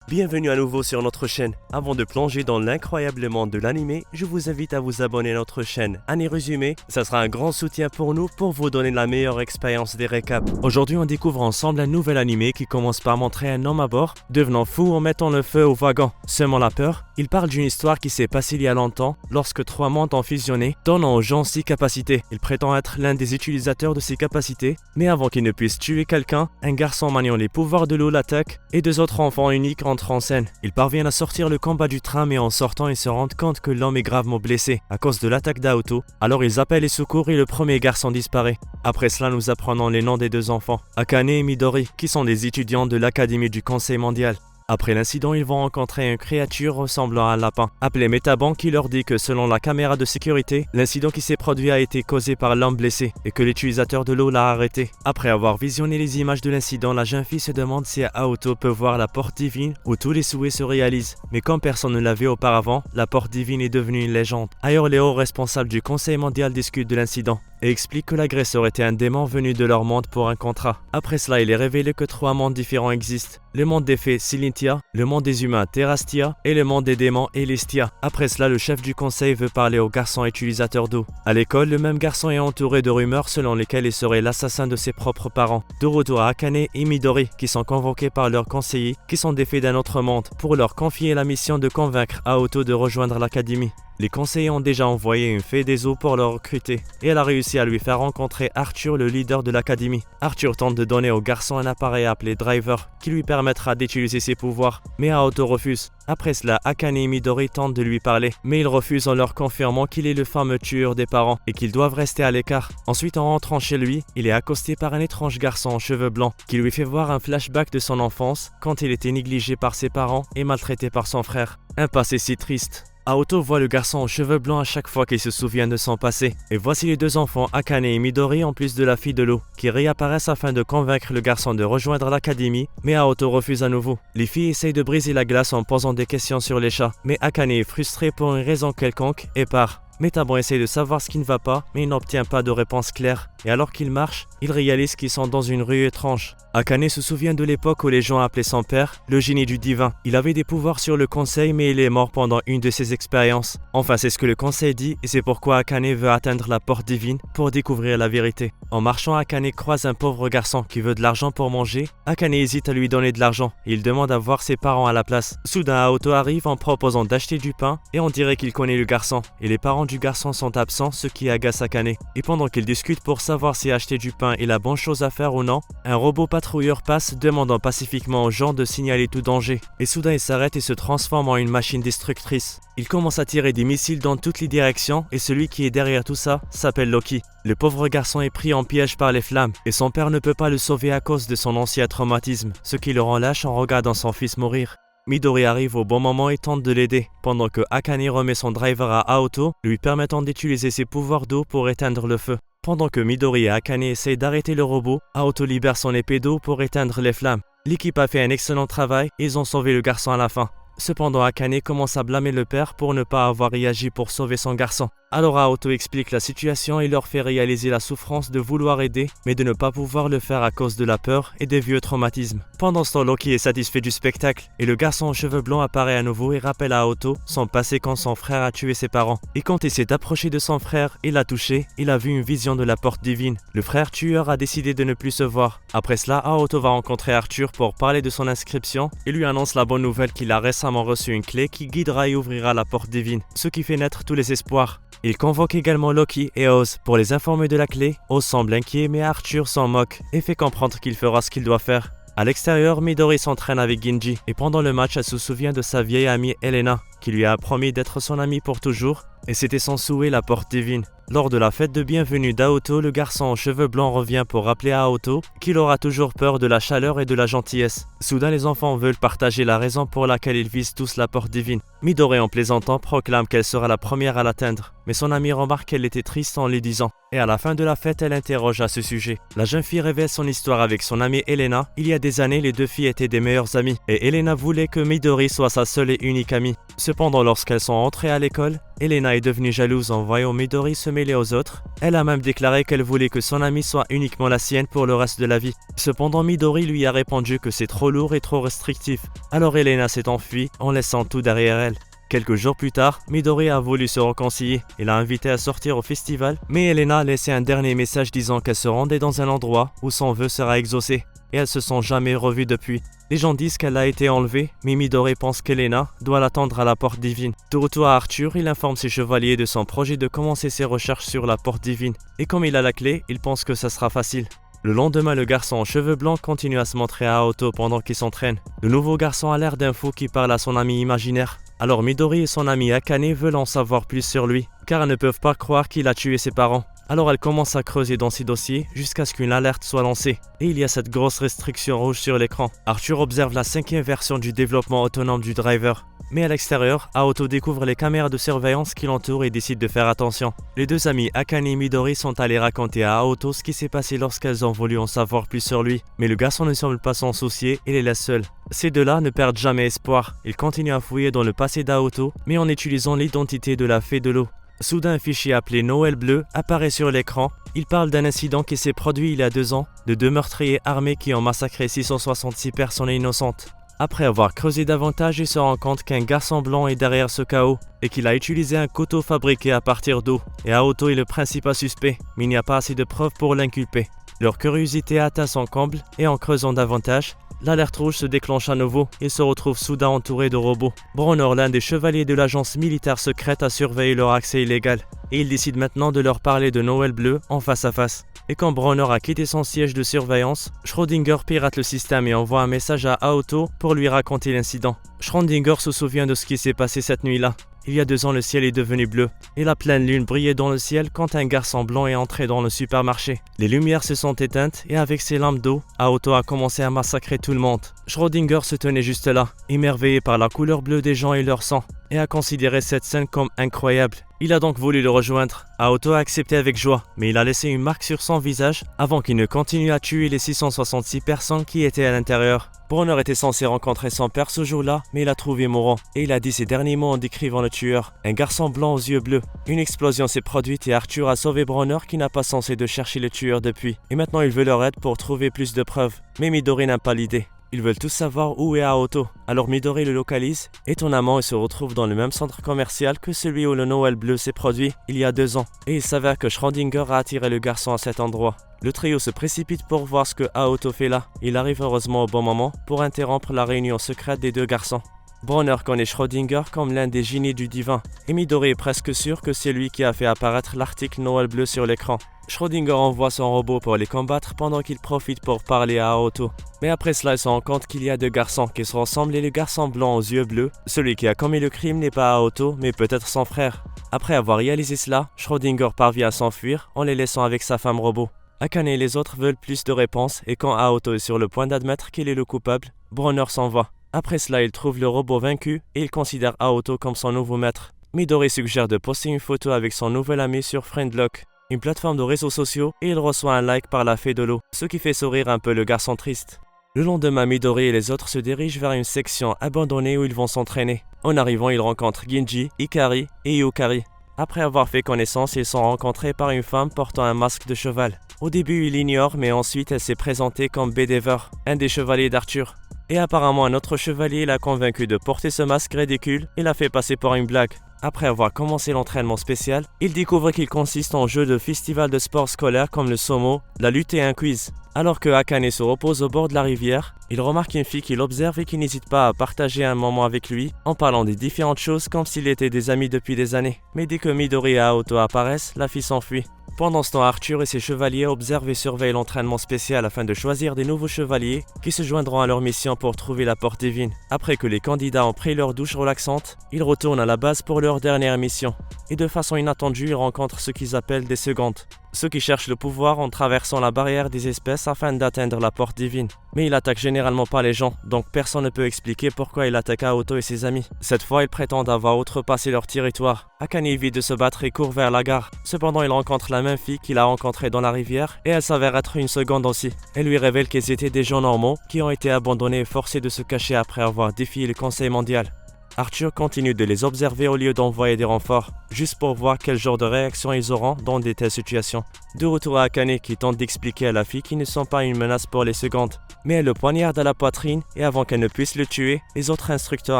Bienvenue à nouveau sur notre chaîne. Avant de plonger dans l'incroyable monde de l'anime, je vous invite à vous abonner à notre chaîne. Année résumé, ça sera un grand soutien pour nous pour vous donner la meilleure expérience des récaps. Aujourd'hui, on découvre ensemble un nouvel anime qui commence par montrer un homme à bord, devenant fou en mettant le feu au wagon. Semant la peur, il parle d'une histoire qui s'est passée il y a longtemps, lorsque 3 mondes ont fusionné, donnant aux gens 6 capacités. Il prétend être l'un des utilisateurs de ces capacités, mais avant qu'il ne puisse tuer quelqu'un, un garçon maniant les pouvoirs de l'eau l'attaque, et 2 autres enfants uniques entrent en scène. Ils parviennent à sortir le combat du train, mais en sortant, ils se rendent compte que l'homme est gravement blessé à cause de l'attaque d'Aoto. Alors ils appellent les secours et le premier garçon disparaît. Après cela, nous apprenons les noms des 2 enfants, Akane et Midori, qui sont des étudiants de l'Académie du Conseil mondial. Après l'incident, ils vont rencontrer une créature ressemblant à un lapin, appelée Metaban, qui leur dit que selon la caméra de sécurité, l'incident qui s'est produit a été causé par l'homme blessé et que l'utilisateur de l'eau l'a arrêté. Après avoir visionné les images de l'incident, la jeune fille se demande si Aoto peut voir la porte divine où tous les souhaits se réalisent. Mais comme personne ne l'avait auparavant, la porte divine est devenue une légende. Ailleurs, les hauts responsables du Conseil mondial discutent de l'incident et expliquent que l'agresseur était un démon venu de leur monde pour un contrat. Après cela, il est révélé que 3 mondes différents existent. Le monde des fées, Silintia, le monde des humains, Terrastia, et le monde des démons, Elistia. Après cela, le chef du conseil veut parler au garçon utilisateur d'eau. À l'école, le même garçon est entouré de rumeurs selon lesquelles il serait l'assassin de ses propres parents. De retour à Akane et Midori, qui sont convoqués par leurs conseillers, qui sont des fées d'un autre monde, pour leur confier la mission de convaincre Aoto de rejoindre l'académie. Les conseillers ont déjà envoyé une fée des eaux pour le recruter, et elle a réussi à lui faire rencontrer Arthur, le leader de l'académie. Arthur tente de donner au garçon un appareil appelé Driver, qui lui permettra d'utiliser ses pouvoirs, mais Aoto refuse. Après cela, Akane et Midori tentent de lui parler, mais il refuse en leur confirmant qu'il est le fameux tueur des parents et qu'ils doivent rester à l'écart. Ensuite, en rentrant chez lui, il est accosté par un étrange garçon aux cheveux blancs qui lui fait voir un flashback de son enfance quand il était négligé par ses parents et maltraité par son frère. Un passé si triste. Aoto voit le garçon aux cheveux blancs à chaque fois qu'il se souvient de son passé. Et voici les 2 enfants, Akane et Midori, en plus de la fille de l'eau, qui réapparaissent afin de convaincre le garçon de rejoindre l'académie, mais Aoto refuse à nouveau. Les filles essayent de briser la glace en posant des questions sur les chats, mais Akane est frustré pour une raison quelconque et part. Metaban essaie de savoir ce qui ne va pas, mais il n'obtient pas de réponse claire. Et alors qu'il marche, il réalise qu'ils sont dans une rue étrange. Akane se souvient de l'époque où les gens appelaient son père le génie du divin. Il avait des pouvoirs sur le conseil, mais il est mort pendant une de ses expériences. Enfin, c'est ce que le conseil dit, et c'est pourquoi Akane veut atteindre la porte divine pour découvrir la vérité. En marchant, Akane croise un pauvre garçon qui veut de l'argent pour manger. Akane hésite à lui donner de l'argent, et il demande à voir ses parents à la place. Soudain, Aoto arrive en proposant d'acheter du pain, et on dirait qu'il connaît le garçon. Et les parents du garçon sont absents, ce qui agace Akane. Et pendant qu'ils discutent pour savoir si acheter du pain est la bonne chose à faire ou non, un robot patrouilleur passe demandant pacifiquement aux gens de signaler tout danger. Et soudain il s'arrête et se transforme en une machine destructrice. Il commence à tirer des missiles dans toutes les directions et celui qui est derrière tout ça s'appelle Loki. Le pauvre garçon est pris en piège par les flammes et son père ne peut pas le sauver à cause de son ancien traumatisme, ce qui le rend lâche en regardant son fils mourir. Midori arrive au bon moment et tente de l'aider, pendant que Akane remet son driver à Aoto, lui permettant d'utiliser ses pouvoirs d'eau pour éteindre le feu. Pendant que Midori et Akane essayent d'arrêter le robot, Aoto libère son épée d'eau pour éteindre les flammes. L'équipe a fait un excellent travail et ils ont sauvé le garçon à la fin. Cependant, Akane commence à blâmer le père pour ne pas avoir réagi pour sauver son garçon. Alors Aoto explique la situation et leur fait réaliser la souffrance de vouloir aider, mais de ne pas pouvoir le faire à cause de la peur et des vieux traumatismes. Pendant ce temps, Loki est satisfait du spectacle, et le garçon aux cheveux blancs apparaît à nouveau et rappelle à Aoto son passé quand son frère a tué ses parents. Et quand il s'est approché de son frère et l'a touché, il a vu une vision de la porte divine. Le frère tueur a décidé de ne plus se voir. Après cela, Aoto va rencontrer Arthur pour parler de son inscription et lui annonce la bonne nouvelle qu'il a récemment reçu une clé qui guidera et ouvrira la porte divine, ce qui fait naître tous les espoirs. Il convoque également Loki et Oz pour les informer de la clé. Oz semble inquiet, mais Arthur s'en moque et fait comprendre qu'il fera ce qu'il doit faire. À l'extérieur, Midori s'entraîne avec Ginji et pendant le match, elle se souvient de sa vieille amie Elena, qui lui a promis d'être son amie pour toujours, et c'était son souhait, la porte divine. Lors de la fête de bienvenue d'Aoto, le garçon aux cheveux blancs revient pour rappeler à Aoto qu'il aura toujours peur de la chaleur et de la gentillesse. Soudain, les enfants veulent partager la raison pour laquelle ils visent tous la porte divine. Midori, en plaisantant, proclame qu'elle sera la première à l'atteindre, mais son amie remarque qu'elle était triste en le disant. Et à la fin de la fête, elle interroge à ce sujet. La jeune fille révèle son histoire avec son amie Elena. Il y a des années, les 2 filles étaient des meilleures amies, et Elena voulait que Midori soit sa seule et unique amie. Cependant, lorsqu'elles sont entrées à l'école, Elena est devenue jalouse en voyant Midori se mêler aux autres. Elle a même déclaré qu'elle voulait que son amie soit uniquement la sienne pour le reste de la vie. Cependant, Midori lui a répondu que c'est trop lourd et trop restrictif. Alors Elena s'est enfuie en laissant tout derrière elle. Quelques jours plus tard, Midori a voulu se réconcilier et l'a invité à sortir au festival, mais Elena a laissé un dernier message disant qu'elle se rendait dans un endroit où son vœu sera exaucé, et elles se sont jamais revues depuis. Les gens disent qu'elle a été enlevée, mais Midori pense qu'Elena doit l'attendre à la porte divine. De retour à Arthur, il informe ses chevaliers de son projet de commencer ses recherches sur la porte divine, et comme il a la clé, il pense que ça sera facile. Le lendemain, le garçon aux cheveux blancs continue à se montrer à Aoto pendant qu'il s'entraîne. Le nouveau garçon a l'air d'un fou qui parle à son ami imaginaire. Alors Midori et son ami Akane veulent en savoir plus sur lui, car elles ne peuvent pas croire qu'il a tué ses parents. Alors elle commence à creuser dans ses dossiers jusqu'à ce qu'une alerte soit lancée. Et il y a cette grosse restriction rouge sur l'écran. Arthur observe la 5e version du développement autonome du driver. Mais à l'extérieur, Aoto découvre les caméras de surveillance qui l'entourent et décide de faire attention. Les deux amis Akane et Midori sont allés raconter à Aoto ce qui s'est passé lorsqu'elles ont voulu en savoir plus sur lui. Mais le garçon ne semble pas s'en soucier et les laisse seuls. Ces deux-là ne perdent jamais espoir. Ils continuent à fouiller dans le passé d'Aoto, mais en utilisant l'identité de la fée de l'eau. Soudain, un fichier appelé Noël Bleu apparaît sur l'écran. Il parle d'un incident qui s'est produit il y a 2 ans, de 2 meurtriers armés qui ont massacré 666 personnes innocentes. Après avoir creusé davantage, il se rend compte qu'un garçon blanc est derrière ce chaos et qu'il a utilisé un couteau fabriqué à partir d'eau. Et Aoto est le principal suspect, mais il n'y a pas assez de preuves pour l'inculper. Leur curiosité atteint son comble et en creusant davantage, l'alerte rouge se déclenche à nouveau et se retrouve soudain entouré de robots. Bronner, l'un des chevaliers de l'agence militaire secrète, a surveillé leur accès illégal. Et il décide maintenant de leur parler de Noël Bleu en face à face. Et quand Bronner a quitté son siège de surveillance, Schrödinger pirate le système et envoie un message à Aoto pour lui raconter l'incident. Schrödinger se souvient de ce qui s'est passé cette nuit-là. Il y a 2 ans, le ciel est devenu bleu et la pleine lune brillait dans le ciel quand un garçon blanc est entré dans le supermarché. Les lumières se sont éteintes et avec ses lampes d'eau, Aoto a commencé à massacrer tout le monde. Schrödinger se tenait juste là, émerveillé par la couleur bleue des gens et leur sang, et a considéré cette scène comme incroyable. Il a donc voulu le rejoindre. Aoto a accepté avec joie, mais il a laissé une marque sur son visage avant qu'il ne continue à tuer les 666 personnes qui étaient à l'intérieur. Bronner était censé rencontrer son père ce jour-là, mais il a trouvé mourant, et il a dit ces derniers mots en décrivant le tueur. Un garçon blanc aux yeux bleus. Une explosion s'est produite et Arthur a sauvé Bronner qui n'a pas cessé de chercher le tueur depuis. Et maintenant il veut leur aide pour trouver plus de preuves. Mais Midori n'a pas l'idée. Ils veulent tous savoir où est Aoto. Alors Midori le localise. Étonnamment, il se retrouve dans le même centre commercial que celui où le Noël Bleu s'est produit il y a 2 ans. Et il s'avère que Schrödinger a attiré le garçon à cet endroit. Le trio se précipite pour voir ce que Aoto fait là. Il arrive heureusement au bon moment pour interrompre la réunion secrète des 2 garçons. Bronner connaît Schrödinger comme l'un des génies du divin. Et Midori est presque sûr que c'est lui qui a fait apparaître l'article Noël Bleu sur l'écran. Schrödinger envoie son robot pour les combattre pendant qu'il profite pour parler à Aoto. Mais après cela, il se rend compte qu'il y a 2 garçons qui se ressemblent et le garçon blanc aux yeux bleus, celui qui a commis le crime n'est pas Aoto, mais peut-être son frère. Après avoir réalisé cela, Schrödinger parvient à s'enfuir en les laissant avec sa femme robot. Akane et les autres veulent plus de réponses et quand Aoto est sur le point d'admettre qu'il est le coupable, Bronner s'en va. Après cela, il trouve le robot vaincu et il considère Aoto comme son nouveau maître. Midori suggère de poster une photo avec son nouvel ami sur Friendlock, une plateforme de réseaux sociaux, et il reçoit un like par la fée de l'eau, ce qui fait sourire un peu le garçon triste. Le lendemain, Midori et les autres se dirigent vers une section abandonnée où ils vont s'entraîner. En arrivant, ils rencontrent Ginji, Ikari et Yukari. Après avoir fait connaissance, ils sont rencontrés par une femme portant un masque de cheval. Au début, il l'ignore, mais ensuite elle s'est présentée comme Bedever, un des chevaliers d'Arthur. Et apparemment un autre chevalier l'a convaincu de porter ce masque ridicule et l'a fait passer pour une blague. Après avoir commencé l'entraînement spécial, il découvre qu'il consiste en jeu de festival de sport scolaire comme le sumo, la lutte et un quiz. Alors que Akane se repose au bord de la rivière, il remarque une fille qui l'observe et qui n'hésite pas à partager un moment avec lui en parlant des différentes choses comme s'ils étaient des amis depuis des années. Mais dès que Midori et Aoto apparaissent, la fille s'enfuit. Pendant ce temps, Arthur et ses chevaliers observent et surveillent l'entraînement spécial afin de choisir des nouveaux chevaliers qui se joindront à leur mission pour trouver la porte divine. Après que les candidats ont pris leur douche relaxante, ils retournent à la base pour leur dernière mission. Et de façon inattendue, ils rencontrent ce qu'ils appellent des secondes. Ceux qui cherchent le pouvoir en traversant la barrière des espèces afin d'atteindre la porte divine. Mais il attaque généralement pas les gens, donc personne ne peut expliquer pourquoi il attaque Aoto et ses amis. Cette fois, ils prétendent avoir outrepassé leur territoire. Akane évite de se battre et court vers la gare. Cependant, il rencontre la même fille qu'il a rencontrée dans la rivière et elle s'avère être une seconde aussi. Elle lui révèle qu'ils étaient des gens normaux qui ont été abandonnés et forcés de se cacher après avoir défié le Conseil mondial. Arthur continue de les observer au lieu d'envoyer des renforts, juste pour voir quel genre de réaction ils auront dans de telles situations. De retour à Akane qui tente d'expliquer à la fille qu'ils ne sont pas une menace pour les secondes. Mais elle le poignarde à la poitrine et avant qu'elle ne puisse le tuer, les autres instructeurs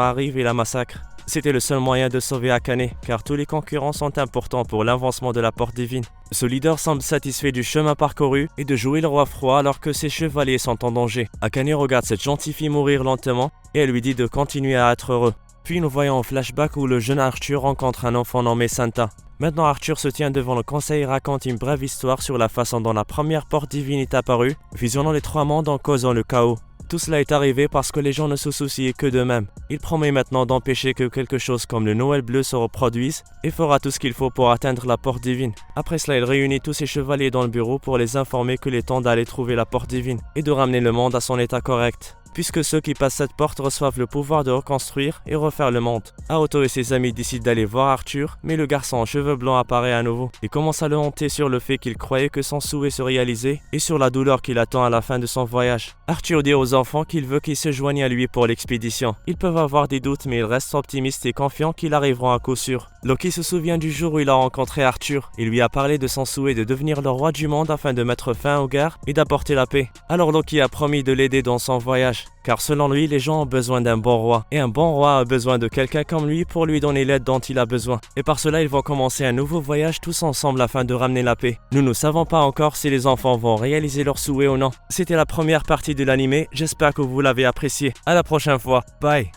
arrivent et la massacrent. C'était le seul moyen de sauver Akane, car tous les concurrents sont importants pour l'avancement de la porte divine. Ce leader semble satisfait du chemin parcouru et de jouer le roi froid alors que ses chevaliers sont en danger. Akane regarde cette gentille fille mourir lentement et elle lui dit de continuer à être heureux. Puis nous voyons un flashback où le jeune Arthur rencontre un enfant nommé Santa. Maintenant Arthur se tient devant le conseil et raconte une brève histoire sur la façon dont la première porte divine est apparue, fusionnant les trois mondes en causant le chaos. Tout cela est arrivé parce que les gens ne se souciaient que d'eux-mêmes. Il promet maintenant d'empêcher que quelque chose comme le Noël bleu se reproduise et fera tout ce qu'il faut pour atteindre la porte divine. Après cela, il réunit tous ses chevaliers dans le bureau pour les informer qu'il est temps d'aller trouver la porte divine et de ramener le monde à son état correct, puisque ceux qui passent cette porte reçoivent le pouvoir de reconstruire et refaire le monde. Aoto et ses amis décident d'aller voir Arthur, mais le garçon aux cheveux blancs apparaît à nouveau. Il commence à le hanter sur le fait qu'il croyait que son souhait se réalisait et sur la douleur qu'il attend à la fin de son voyage. Arthur dit aux enfants qu'il veut qu'ils se joignent à lui pour l'expédition. Ils peuvent avoir des doutes, mais ils restent optimistes et confiants qu'ils arriveront à coup sûr. Loki se souvient du jour où il a rencontré Arthur. Il lui a parlé de son souhait de devenir le roi du monde afin de mettre fin aux guerres et d'apporter la paix. Alors Loki a promis de l'aider dans son voyage, car selon lui, les gens ont besoin d'un bon roi. Et un bon roi a besoin de quelqu'un comme lui pour lui donner l'aide dont il a besoin. Et par cela, ils vont commencer un nouveau voyage tous ensemble afin de ramener la paix. Nous ne savons pas encore si les enfants vont réaliser leur souhait ou non. C'était la première partie de l'anime, j'espère que vous l'avez apprécié. À la prochaine fois, bye.